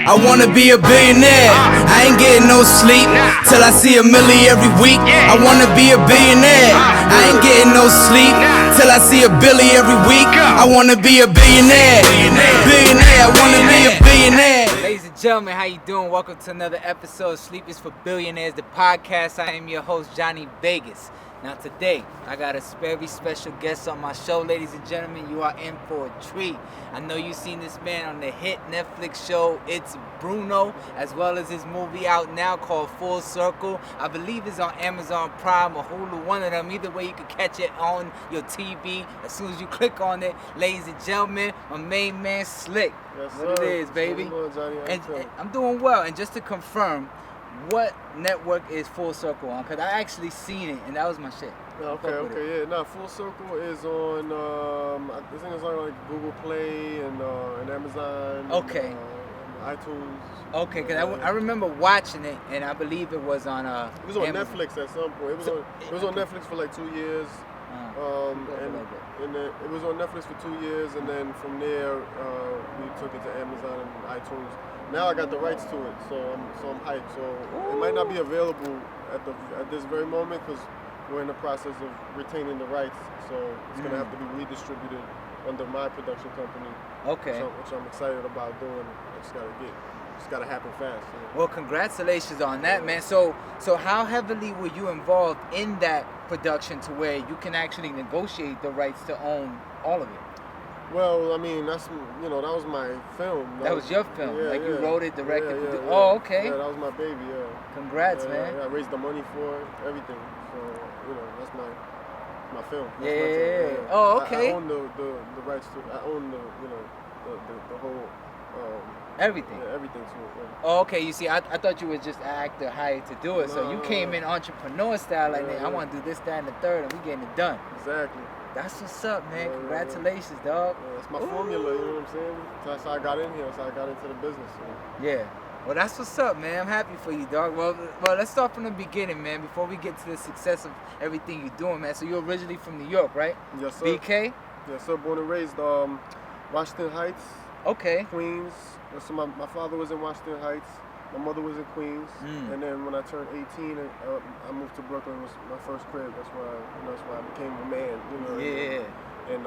I wanna be a billionaire. I ain't getting no sleep till I see $1 million every week. I wanna be a billionaire. I ain't getting no sleep till I see $1 billion every week. I wanna be a billionaire. Billionaire. I wanna be a billionaire. Ladies and gentlemen, how you doing? Welcome to another episode of Sleep is for Billionaires, the podcast. I am your host, Johnny Vegas. Now today, I got a very special guest on my show. Ladies and gentlemen, you are in for a treat. I know you've seen this man on the hit Netflix show, It's Bruno, as well as his movie out now called Full Circle. I believe it's on Amazon Prime or Hulu, one of them. Either way, you can catch it on your TV as soon as you click on it. Ladies and gentlemen, my main man, Slick. Yes, what sir. it is, baby. What's going on, Johnny? And I'm doing well. And just to confirm, what network is Full Circle on? Because I actually seen it, and that was my shit. Okay, yeah. No, Full Circle is on, I think it's on like Google Play and Amazon. Okay. And, iTunes. Okay, because I remember watching it, and I believe it was on it was on Amazon. Netflix at some point. It was on Netflix for like 2 years. And it was on Netflix for 2 years, and then from there we took it to Amazon and iTunes. Now I got the rights to it, so I'm hyped. So it might not be available at this very moment because we're in the process of retaining the rights. So it's gonna have to be redistributed under my production company. Okay. Which I'm excited about doing. It's gotta happen fast. Well, congratulations on that, man. So how heavily were you involved in that production to where you can actually negotiate the rights to own all of it? Well, I mean, that was my film. That was your film? Yeah, you wrote it, directed, yeah. Oh, okay. Yeah, that was my baby, yeah. Congrats, man. Yeah, I raised the money for it, everything. So, that's my film. That's yeah. Oh, okay. I own the rights to it. I own the whole... everything? Yeah, everything to it, yeah. Oh, okay. You see, I thought you were just an actor hired to do it. So you came in entrepreneur style, like, I want to do this, that, and the third, and we getting it done. Exactly. That's what's up, man. Congratulations, dog. Yeah, it's my formula, you know what I'm saying? That's how I got in here. That's how I got into the business. Yeah. Well, that's what's up, man. I'm happy for you, dog. Well, let's start from the beginning, man, before we get to the success of everything you're doing, man. So you're originally from New York, right? Yes, sir. BK? Yes, sir. Born and raised Washington Heights. Okay. Queens. So my father was in Washington Heights. My mother was in Queens. And then when I turned 18, I moved to Brooklyn. It was my first crib. That's why I became a man. Yeah. And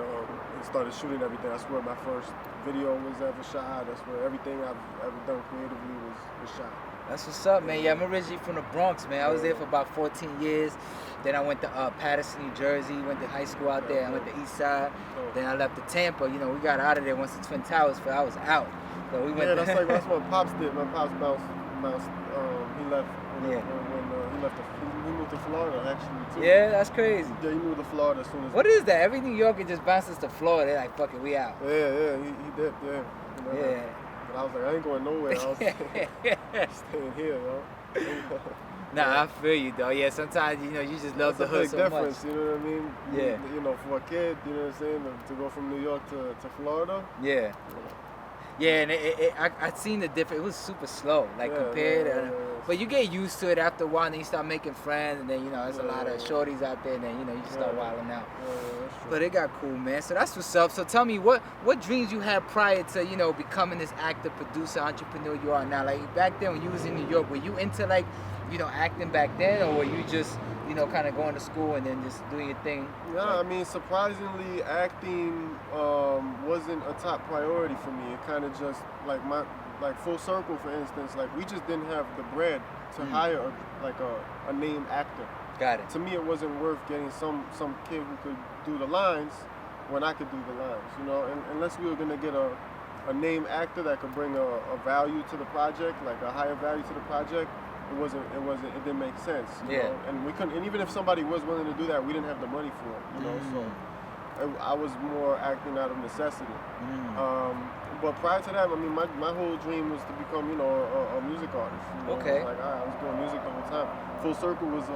started shooting everything. That's where my first video was ever shot. That's where everything I've ever done creatively was shot. That's what's up, man. Yeah, I'm originally from the Bronx, man. I was there for about 14 years. Then I went to Patterson, New Jersey. Went to high school out there. I went to East Side. Then I left to Tampa. We got out of there once the Twin Towers fell. I was out. So we went. Yeah, that's what Pops did. My Pops bounced. He left. When he moved to Florida, actually, too. Yeah, that's crazy. Yeah, he moved to Florida as soon as. What is that? Every New Yorker just bounces to Florida. They're like, fuck it, we out. Yeah, he did, yeah. Yeah. But I was like, I ain't going nowhere. I was staying here, yo. Nah, I feel you, though. Yeah, sometimes, you just love the hood so much. That's a big difference, you know what I mean? Yeah. For a kid, you know what I'm saying, to go from New York to Florida. Yeah. Yeah, and I seen the difference. It was super slow, compared. But you get used to it after a while, and then you start making friends, and then, there's a lot of shorties out there, and then, you just start wilding out. But it got cool, man. So that's what's up. So tell me, what dreams you had prior to, becoming this actor, producer, entrepreneur you are now? Like, back then when you was in New York, were you into, acting back then, or were you just, kind of going to school and then just doing your thing? Yeah, I mean, surprisingly, acting wasn't a top priority for me. It kind of just, Full Circle, for instance, we just didn't have the bread to hire a named actor. Got it. To me, it wasn't worth getting some kid who could do the lines when I could do the lines, unless we were going to get a named actor that could bring a value to the project, a higher value to the project. It didn't make sense, you know? And we couldn't, and even if somebody was willing to do that, we didn't have the money for it, so I was more acting out of necessity. But prior to that, I mean, my whole dream was to become, a music artist. Okay. I was doing music the whole time. Full Circle was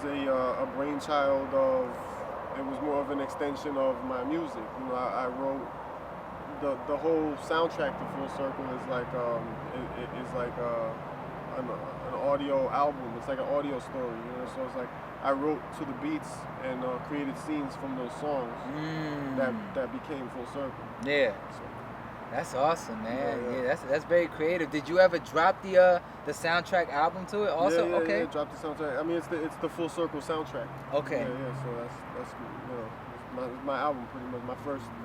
a brainchild of, it was more of an extension of my music. I wrote the whole soundtrack to Full Circle is an audio album. It's like an audio story, So it's like I wrote to the beats and created scenes from those songs that became Full Circle. Yeah. That's awesome, man. Yeah. Yeah, that's very creative. Did you ever drop the soundtrack album to it? Also, Yeah, okay. Yeah, drop the soundtrack. I mean, it's the full circle soundtrack. Okay. Yeah. So that's it's my album pretty much.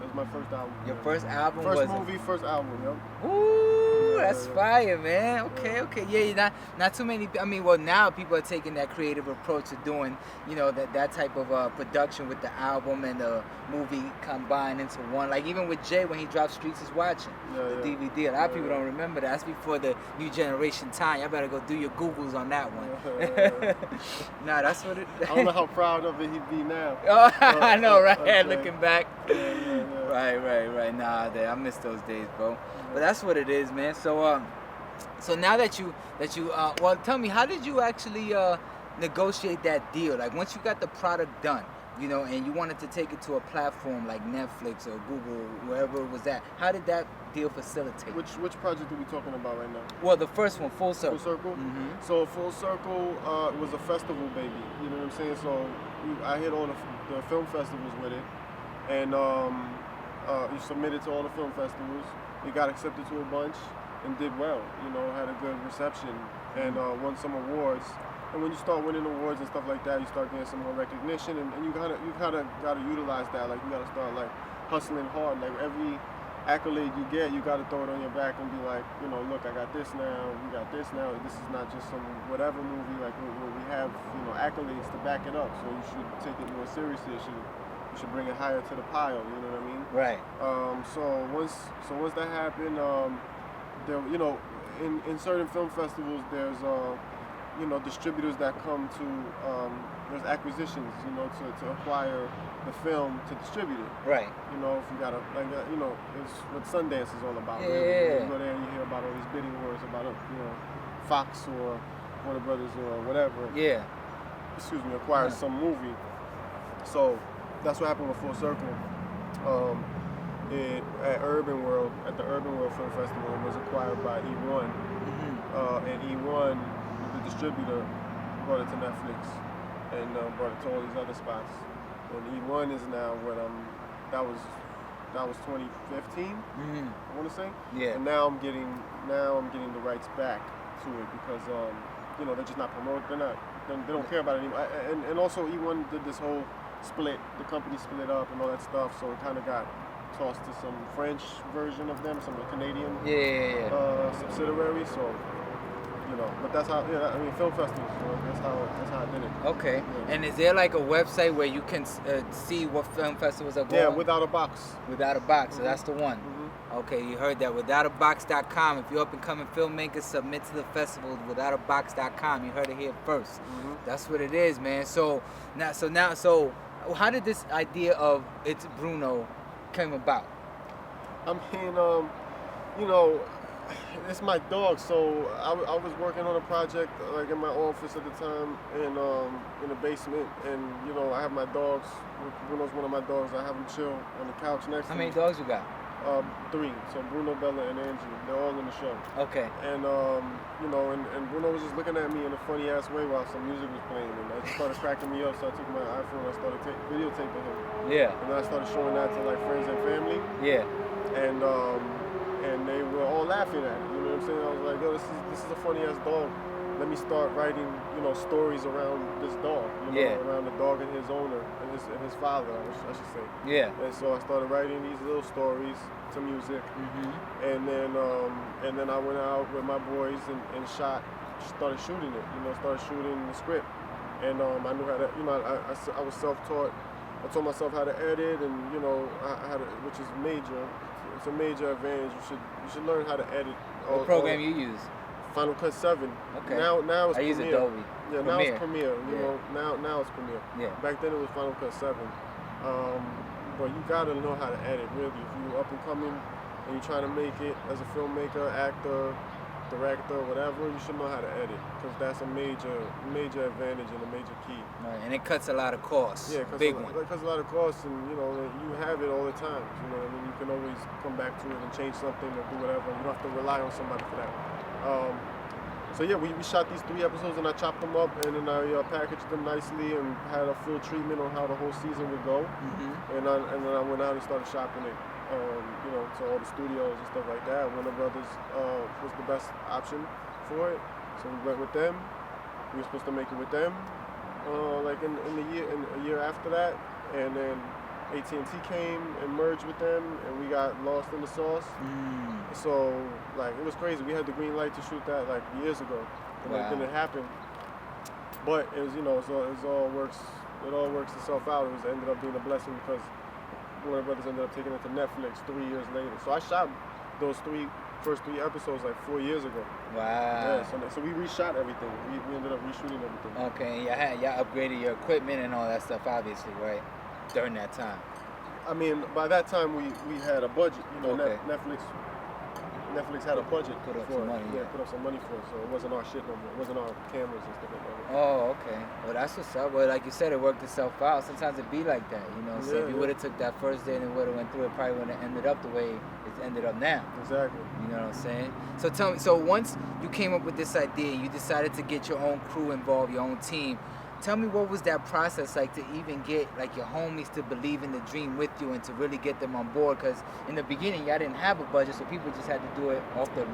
That's my first album. Your first album First was movie, first album. Yep. Ooh, that's Yeah. fire, man. Okay. Yeah, not too many. I mean, well, now people are taking that creative approach to doing, that type of production with the album and the movie combined into one. Like even with Jay when he dropped Streets is Watching, the DVD. A lot of people don't remember that. That's before the new generation time. Y'all better go do your Googles on that one. Nah, that's what it. I don't know how proud of it he'd be now. Oh, I know, right? Okay. Looking back. Yeah. Right. Nah, I miss those days, bro. But that's what it is, man. So now that you well, tell me, how did you actually negotiate that deal? Like once you got the product done, and you wanted to take it to a platform like Netflix or Google, wherever it was at, how did that deal facilitate? Which project are we talking about right now? Well, the first one, Full Circle. Full Circle? Mm-hmm. So Full Circle was a festival baby, you know what I'm saying? So I hit all the film festivals with it, and you submitted to all the film festivals. You got accepted to a bunch and did well, had a good reception and won some awards. And when you start winning awards and stuff like that, you start getting some more recognition, and you kind of gotta utilize that. Like you gotta start like hustling hard. Like every accolade you get, you gotta throw it on your back and be like, look, I got this now. We got this now. This is not just some whatever movie. Like we have, accolades to back it up. So you should take it more seriously. You should bring it higher to the pile. You know what I mean? Right. So once that happened, there, in certain film festivals, there's distributors that come to, there's acquisitions, to acquire the film to distribute it. Right. If you got it's what Sundance is all about. Yeah. You go there and you hear about all these bidding wars about, Fox or Warner Brothers or whatever. Yeah. Acquire some movie. So that's what happened with Full Circle. At Urban World, at the Urban World Film Festival, it was acquired by E1. Mm-hmm. And E1, the distributor, brought it to Netflix and brought it to all these other spots. And E1 is now that was 2015, I want to say. Yeah. And now I'm getting the rights back to it because they're just not promoting. They don't care about it anymore. And also E1 did this whole split. The company split up and all that stuff, so it kind of got tossed to some French version of them, some Canadian subsidiary. So, but that's how. Yeah, I mean, film festivals. So that's how I did it. Okay. Yeah. And is there like a website where you can see what film festivals are going? Yeah, Without a Box. Without a Box. So that's the one. Mm-hmm. Okay, you heard that. Withoutabox.com. If you're up and coming filmmakers, submit to the festivals. Withoutabox.com. You heard it here first. Mm-hmm. That's what it is, man. So how did this idea of It's Bruno came about? I mean, it's my dog. So I was working on a project like in my office at the time in the basement, and I have my dogs. Bruno's one of my dogs. I have him chill on the couch next to me. How many dogs you got? 3. So Bruno, Bella, and Angie. They're all in the show. Okay. And and Bruno was just looking at me in a funny ass way while some music was playing, and I just started cracking me up. So I took my iPhone and I started videotaping him. Yeah. And then I started showing that to like friends and family. Yeah. And they were all laughing at it. You know what I'm saying? I was like, yo, this is a funny ass dog. Let me start writing, stories around this dog. Around the dog and his owner and his father, I should say. Yeah. And so I started writing these little stories to music. Mm-hmm. And then I went out with my boys and started shooting it. Started shooting the script. And I knew how to, I was self-taught. I taught myself how to edit, and I had which is major. It's a major advantage. You should learn how to edit. What program you use? Final Cut 7. Okay. Now it's I use Premiere. Adobe. Yeah, now it's Premiere. Now it's Premiere. Yeah. Back then it was Final Cut 7. But you gotta know how to edit, really. If you're up and coming and you're trying to make it as a filmmaker, actor, director, whatever, you should know how to edit, because that's a major advantage and a major key. Right. And it cuts a lot of costs. Yeah, Big one. It cuts a lot of costs, and you have it all the time. You can always come back to it and change something or do whatever. You don't have to rely on somebody for that. So yeah, we shot these 3 episodes, and I chopped them up, and then I packaged them nicely and had a full treatment on how the whole season would go. Mm-hmm. And then I went out and started shopping it. you know, to all the studios and stuff like that. Warner Brothers was the best option for it, so we went with them. We were supposed to make it with them, like in a year after that, and then AT&T came and merged with them, and we got lost in the sauce. So like it was crazy. We had the green light to shoot that like years ago, and it didn't happen. But it was, you know, it all works itself out. It ended up being a blessing because Warner Brothers ended up taking it to Netflix 3 years later. So I shot those first three episodes like 4 years ago. Wow. Yeah, so we reshot everything. We ended up reshooting everything. Okay, y'all upgraded your equipment and all that stuff, obviously, right? During that time. I mean, by that time we had a budget. You know, Okay. Netflix had a budget Put up for some it. money, Yeah, yeah. put up some money for it. So it wasn't our shit no more. It wasn't our cameras and stuff like that. Oh, okay. Well, that's what's up. Well, like you said, it worked itself out. Sometimes it be like that, you know. So if you would have took that first day and it would have went through, it probably wouldn't have ended up the way it's ended up now. Exactly. You know what I'm saying? So tell me, so once you came up with this idea, you decided to get your own crew involved, your own team. Tell me, what was that process like to even get like your homies to believe in the dream with you and to really get them on board? Because in the beginning, y'all didn't have a budget, so people just had to do it off the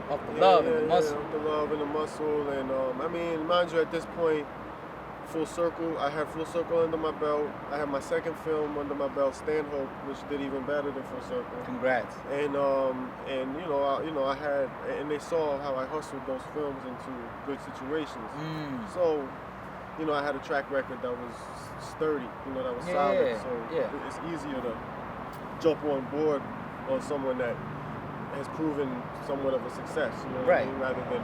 love and the muscle. Off the love and the muscle, and I mean, mind you, at this point, Full Circle, I had Full Circle under my belt. I had my second film under my belt, Stanhope, which did even better than Full Circle. Congrats. And I had, and they saw how I hustled those films into good situations. So, you know, I had a track record that was sturdy, you know, that was solid. So it's easier to jump on board on someone that has proven somewhat of a success, you know what I mean? Rather than,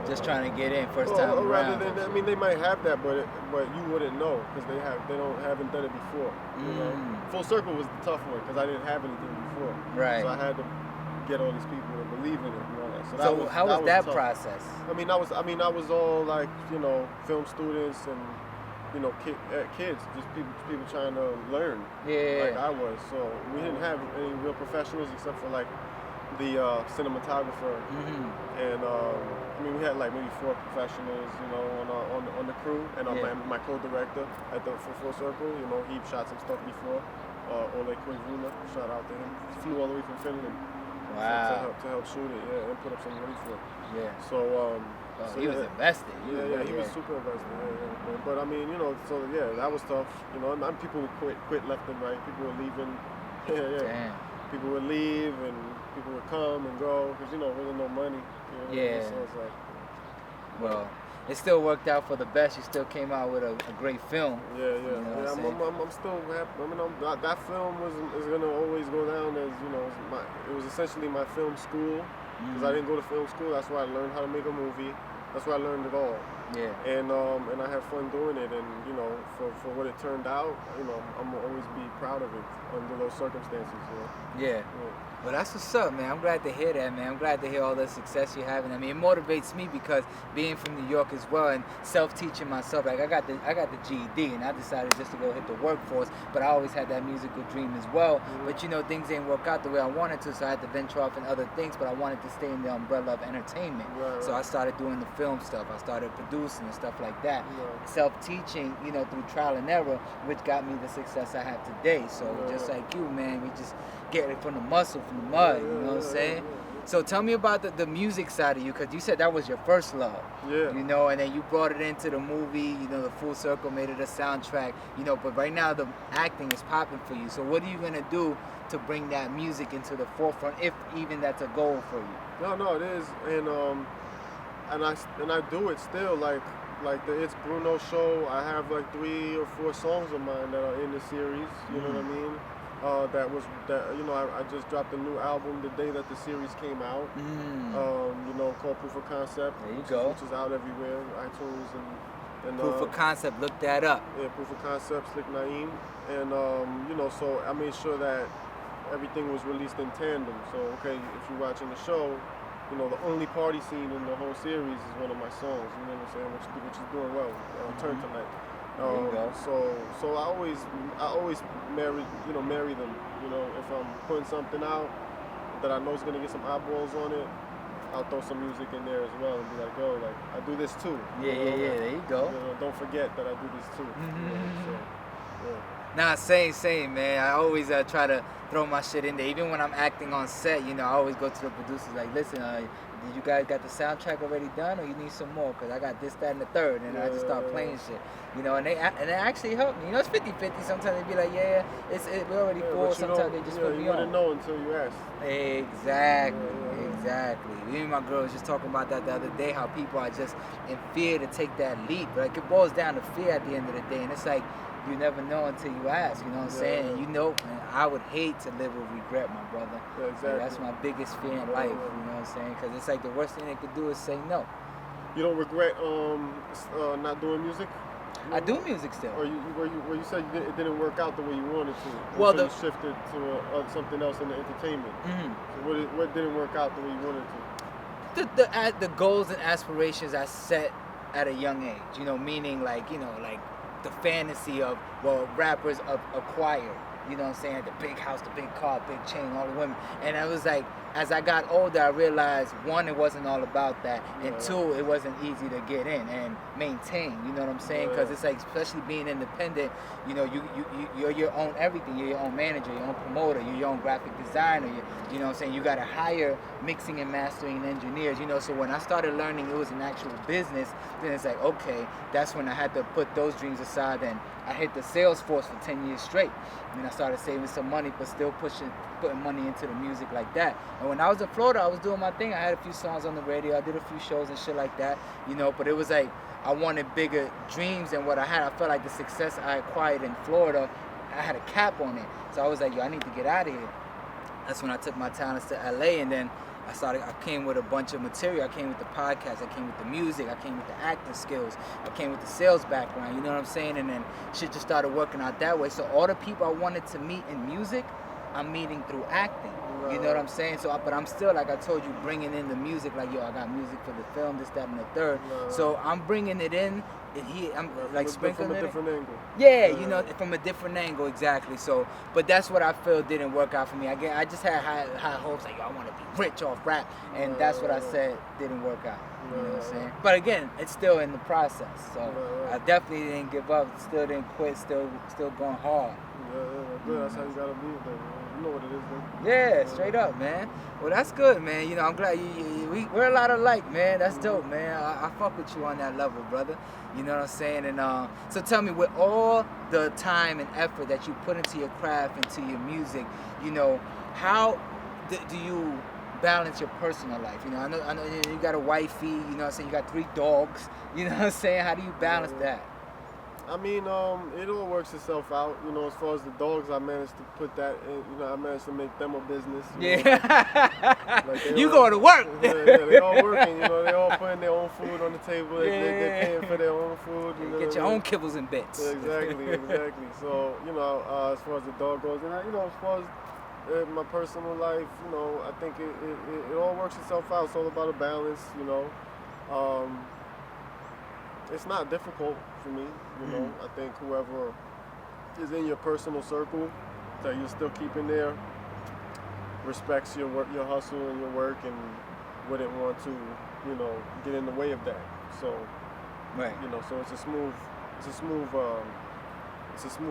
just trying to get in first time around. Rather than, I mean, they might have that, but you wouldn't know because they haven't done it before. You know? Full Circle was the tough one because I didn't have anything before. Right. So I had to get all these people to believe in it. You know? So how was that tough. process? I mean, I was all like, you know, film students and, you know, kids, just people trying to learn. Like I was. So we didn't have any real professionals except for like the cinematographer, and I mean we had like maybe 4 professionals, you know, on the crew, and my co-director at the Full Circle, you know, he shot some stuff before. Ole Quinvuna, shout out to him. He flew all the way from Finland. Wow. To help shoot it, and put up some money for it. So he was invested. He was super invested. But I mean, you know, so that was tough. You know, and people would quit left and right. People were leaving. Damn. People would leave and people would come and go because, you know, really no money. You know? So it's like, well, it still worked out for the best. You still came out with a great film. You know I'm still happy. I mean, that film is gonna always go down as, you know, it was essentially my film school because I didn't go to film school. That's where I learned how to make a movie. That's where I learned it all. And I had fun doing it, and you know, for what it turned out, you know, I'm gonna always be proud of it under those circumstances. You know? Well, that's what's up, man. I'm glad to hear that, man. I'm glad to hear all the success you're having. I mean, it motivates me because being from New York as well and self-teaching myself, like I got the GED and I decided just to go hit the workforce, but I always had that musical dream as well. But you know, things didn't work out the way I wanted to, so I had to venture off in other things, but I wanted to stay in the umbrella of entertainment. So I started doing the film stuff. I started producing and stuff like that. Self-teaching, you know, through trial and error, which got me the success I have today. So just like you, man, we just get it from the muscle, from the mud, you know what I'm saying? So tell me about the music side of you, because you said that was your first love. You know, and then you brought it into the movie, you know, the Full Circle, made it a soundtrack, you know, but right now the acting is popping for you. So what are you going to do to bring that music into the forefront, if even that's a goal for you? No, it is. And I do it still, like the It's Bruno show. I have like 3 or 4 songs of mine that are in the series, you know what I mean? You know, I just dropped a new album the day that the series came out, you know, called Proof of Concept. There you go. Which is out everywhere, iTunes and Proof of Concept, look that up. Yeah, Proof of Concept, Slick Naeem. And, you know, so I made sure that everything was released in tandem. So, okay, if you're watching the show, you know, the only party scene in the whole series is one of my songs, you know what I'm saying, which is doing well, Turn Tonight. So I always marry them. You know, if I'm putting something out that I know is gonna get some eyeballs on it, I'll throw some music in there as well and be like, yo, like I do this too. There you go. You know, don't forget that I do this too. You know, so, Nah, same, man. I always try to throw my shit in there. Even when I'm acting on set, you know, I always go to the producers like, listen, did you guys got the soundtrack already done, or you need some more? Because I got this, that, and the third, and I just start playing shit. You know, and they actually help me. You know, it's 50-50. Sometimes they be like, we're already full. Sometimes they just put me on. You wouldn't know until you ask. Exactly. Me and my girl was just talking about that the other day, how people are just in fear to take that leap. Like, it boils down to fear at the end of the day, and it's like, you never know until you ask, you know what I'm saying? And you know, man, I would hate to live with regret, my brother. Yeah, exactly. Like, that's my biggest fear in life, you know what I'm saying? Because it's like the worst thing they could do is say no. You don't regret not doing music? I do music still. Or you said it didn't work out the way you wanted to. Well, so you shifted to something else in the entertainment. Mm-hmm. So what didn't work out the way you wanted to? The goals and aspirations I set at a young age, you know, meaning like, you know, like the fantasy of rappers acquire, you know what I'm saying, the big house, the big car, big chain, all the women. And I was like, as I got older, I realized, one, it wasn't all about that, and two, it wasn't easy to get in and maintain, you know what I'm saying? Because it's like, especially being independent, you know, you're your own everything. You're your own manager, your own promoter, you're your own graphic designer, you know what I'm saying? You got to hire mixing and mastering engineers, you know. So when I started learning it was an actual business, then it's like, okay, that's when I had to put those dreams aside, and I hit the sales force for 10 years straight. And then I started saving some money, but still putting money into the music like that. And when I was in Florida, I was doing my thing. I had a few songs on the radio. I did a few shows and shit like that, you know. But it was like, I wanted bigger dreams than what I had. I felt like the success I acquired in Florida, I had a cap on it. So I was like, yo, I need to get out of here. That's when I took my talents to LA, and then I came with a bunch of material. I came with the podcast, I came with the music, I came with the acting skills, I came with the sales background, you know what I'm saying? And then shit just started working out that way. So all the people I wanted to meet in music, I'm meeting through acting. You know what I'm saying? So, but I'm still, like I told you, bringing in the music. Like, yo, I got music for the film, this, that, and the third. So I'm bringing it in. I'm like sprinkling it. From a different angle. Yeah, you know, from a different angle, exactly. So, but that's what I feel didn't work out for me. I just had high hopes, like, yo, I want to be rich off rap, and that's what I said didn't work out. You know what I'm saying? But again, it's still in the process. So I definitely didn't give up. Still didn't quit. Still going hard. Good. That's how you gotta be, man. You know what it is, man. Yeah, straight up, man. Well, that's good, man. You know, I'm glad we're a lot alike, man. That's dope, man. I fuck with you on that level, brother. You know what I'm saying? And so tell me, with all the time and effort that you put into your craft, into your music, you know, how do you balance your personal life? You know, I know you got a wifey, you know what I'm saying? You got 3 dogs, you know what I'm saying? How do you balance that? I mean, it all works itself out. You know, as far as the dogs, I managed to put that in, you know, I managed to make them a business. You know? Like you going to work. Yeah, they all working, you know, they all putting their own food on the table. They're paying for their own food. You know, get your own kibbles and bits. Yeah, exactly. So, you know, as far as the dog goes, and you know, as far as my personal life, you know, I think it all works itself out. It's all about a balance, you know. It's not difficult for me, you know. I think whoever is in your personal circle that you're still keeping there respects your work, your hustle and your work, and wouldn't want to, you know, get in the way of that. So, you know, so it's a smooth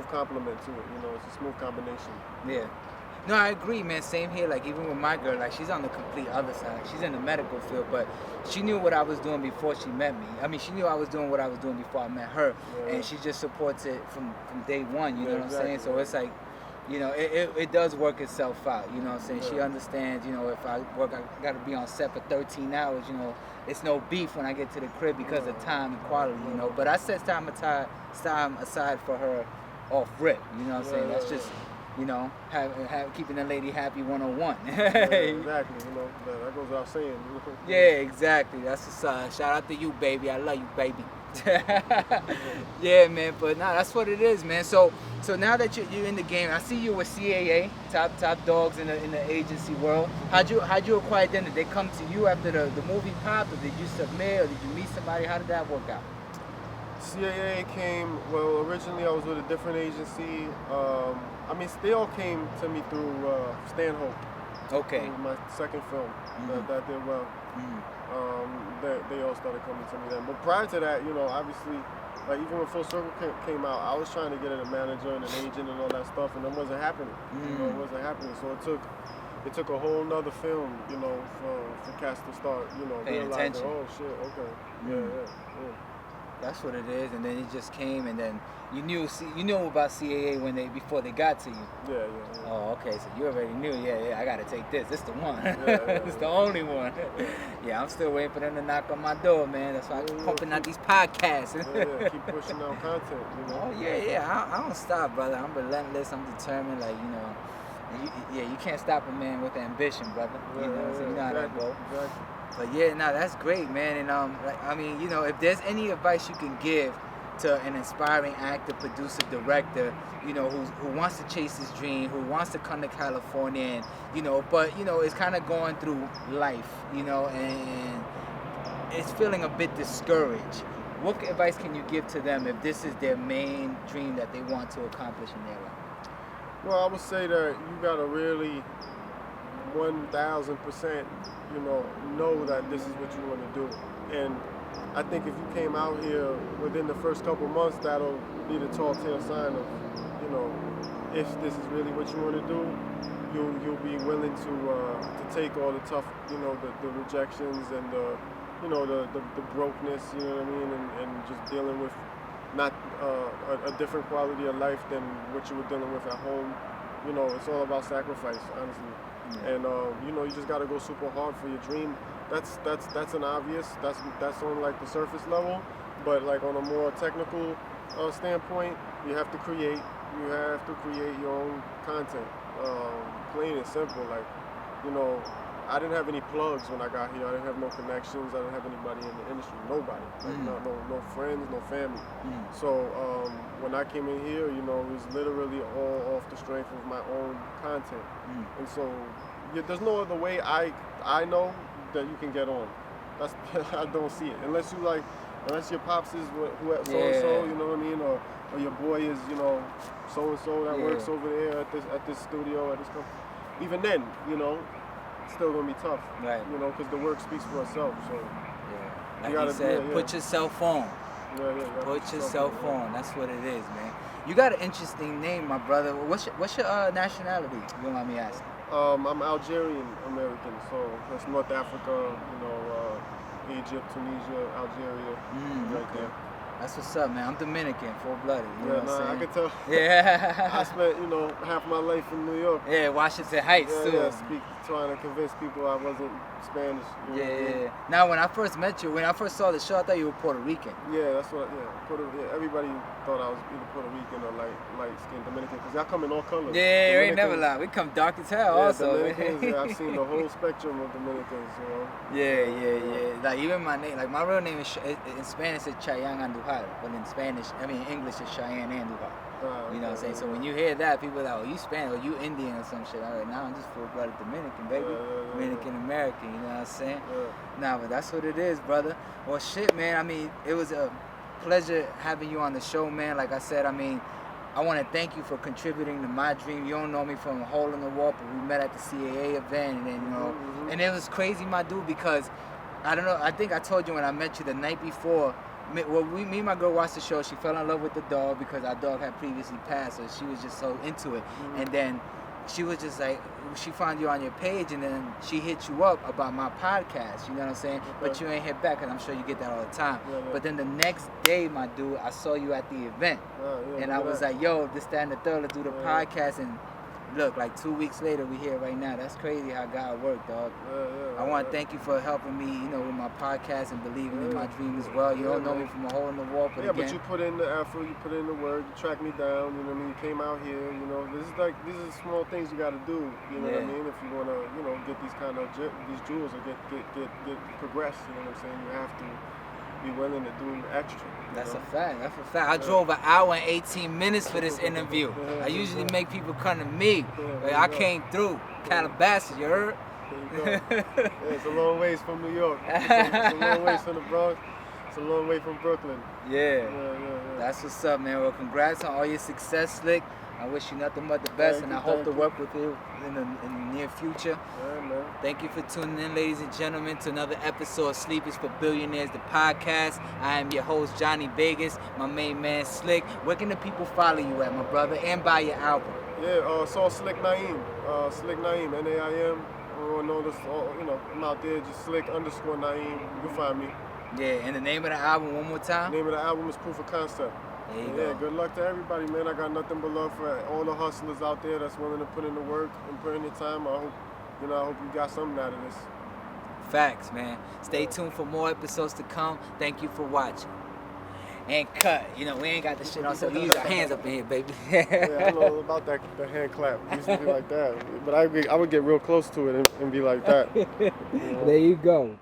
complement to it, you know. It's a smooth combination. Yeah. No, I agree, man. Same here. Like, even with my girl, like, she's on the complete other side. She's in the medical field, but she knew what I was doing before she met me. I mean, she knew I was doing what I was doing before I met her, and she just supports it from day one. You know what I'm saying? So it's like, you know, it does work itself out. You know what I'm saying? She understands. You know, if I work, I got to be on set for 13 hours. You know, it's no beef when I get to the crib because of time and quality. You know, but I set time aside for her off rip. You know what I'm saying? That's just, you know, keeping the lady happy 101. Exactly, you know, that goes without saying. Yeah, exactly. That's what's shout out to you, baby. I love you, baby. Yeah, man. But nah, that's what it is, man. So now that you're in the game, I see you with CAA, top dogs in the agency world. How'd you acquire them? Did they come to you after the movie popped, or did you submit, or did you meet somebody? How did that work out? CAA came, well, originally I was with a different agency. I mean, they all came to me through Stanhope. Okay. My second film that did well. They all started coming to me then. But prior to that, you know, obviously Like even when Full Circle came out, I was trying to get a manager and an agent and all that stuff, and it wasn't happening. You know, it wasn't happening. So it took a whole nother film, you know, for cats to start, you know, paying realizing, attention. oh shit, okay, yeah. That's what it is, and then it just came, and then you knew about CAA before they got to you. Yeah. Oh, okay, so you already knew. Yeah, I gotta take this. This the one. Yeah, This the only one. Yeah, I'm still waiting for them to knock on my door, man. That's why I keep pumping out these podcasts. Yeah, keep pushing out content, you know. Oh yeah. I don't stop, brother. I'm relentless. I'm determined. Like you can't stop a man with ambition, brother. You know, so you know how that goes. Exactly. But yeah, that's great, man. And if there's any advice you can give to an aspiring actor, producer, director, who wants to chase his dream, who wants to come to California, and but is kind of going through life, and it's feeling a bit discouraged. What advice can you give to them if this is their main dream that they want to accomplish in their life? Well, I would say that you gotta really 1,000%, know that this is what you want to do. And I think if you came out here within the first couple months, that'll be the tall tale sign of, if this is really what you want to do, you'll be willing to take all the tough, the rejections and the brokenness, you know what I mean, and just dealing with not a different quality of life than what you were dealing with at home. It's all about sacrifice, honestly. And you just gotta go super hard for your dream. That's an obvious. That's on like the surface level, but like on a more technical standpoint, you have to create. You have to create your own content. Plain and simple. Like, I didn't have any plugs when I got here. I didn't have no connections. I didn't have anybody in the industry. Nobody. Like no friends, no family. So when I came in here, it was literally all off the strength of my own content. And so there's no other way I know that you can get on. I don't see it unless your pops is so and so. You know what I mean? Or your boy is so and so that works over there at this studio at this company. Even then, it's still gonna be tough, right? Because the work speaks for itself. So like you said, put yourself on. Put yourself on. That's what it is, man. You got an interesting name, my brother. What's your nationality? You don't mind me asking. I'm Algerian American, so that's North Africa. Egypt, Tunisia, Algeria, right there. That's what's up, man. I'm Dominican, full-blooded. You know what I'm saying? I can tell. Yeah. I spent, half my life in New York. Yeah, Washington Heights, too. Yeah, trying to convince people I wasn't Spanish. Yeah. Now, when I first met you, when I first saw the show, I thought you were Puerto Rican. Yeah, that's what. Everybody thought I was either Puerto Rican or light-skinned Dominican, because y'all come in all colors. Yeah, we ain't never lie. We come dark as hell, also. Dominicans, I've seen the whole spectrum of Dominicans. Yeah. Like even my name, like my real name is in Spanish it's Chayanne Andújar, but in English it's Cheyenne Andújar. You know what I'm saying? So when you hear that, people are like, oh, you Spanish or you Indian or some shit. I'm like, nah, I'm just full-blooded Dominican, baby. Dominican American, you know what I'm saying? Nah, but that's what it is, brother. Well, shit, man. I mean, it was a pleasure having you on the show, man. Like I said, I mean, I want to thank you for contributing to my dream. You don't know me from a hole in the wall, but we met at the CAA event, and then, and it was crazy, my dude, because I don't know. I think I told you when I met you the night before. Well, me and my girl watched the show. She fell in love with the dog because our dog had previously passed, so she was just so into it. And then she was just like, she found you on your page, and then she hit you up about my podcast, you know what I'm saying? But you ain't hit back, and I'm sure you get that all the time. But then the next day, my dude, I saw you at the event, and I was like, yo, this, that, and the third, let's do the podcast, and look, like 2 weeks later, we here right now. That's crazy how God worked, dog. I want to thank you for helping me, with my podcast and believing in my dream as well. You don't know me from a hole in the wall, but again, but you put in the effort, you put in the work, you tracked me down, you know what I mean? You came out here, these are small things you got to do, you know what I mean? If you want to, get these kind of these jewels or get progress, you know what I'm saying? You have to be willing to do extra. That's a fact. I drove an hour and 18 minutes for this interview. I usually make people come to me, but I came through Calabasas, you heard? There you go. It's a long ways from New York. It's a long ways from the Bronx. It's a long way from Brooklyn. Yeah. That's what's up, man. Well, congrats on all your success, Slick. I wish you nothing but the best, and I hope to work with you in the near future. Yeah, man. Thank you for tuning in, ladies and gentlemen, to another episode of Sleep is for Billionaires, the podcast. I am your host, Johnny Vegas, my main man, Slick. Where can the people follow you at, my brother, and buy your album? Yeah, so Slick Naim, Naim, everyone knows this, I'm out there, just Slick_Naim, you can find me. Yeah, and the name of the album one more time? The name of the album is Proof of Concept. There you Yeah, go. good luck to everybody, man. I got nothing but love for all the hustlers out there that's willing to put in the work and put in the time. I hope you got something out of this. Facts, man. Stay tuned for more episodes to come. Thank you for watching. And cut. We ain't got the shit on, so we use our hands up in here, baby. Yeah, I know about the hand clap. It used to be like that. But I would get real close to it and be like that. There you go.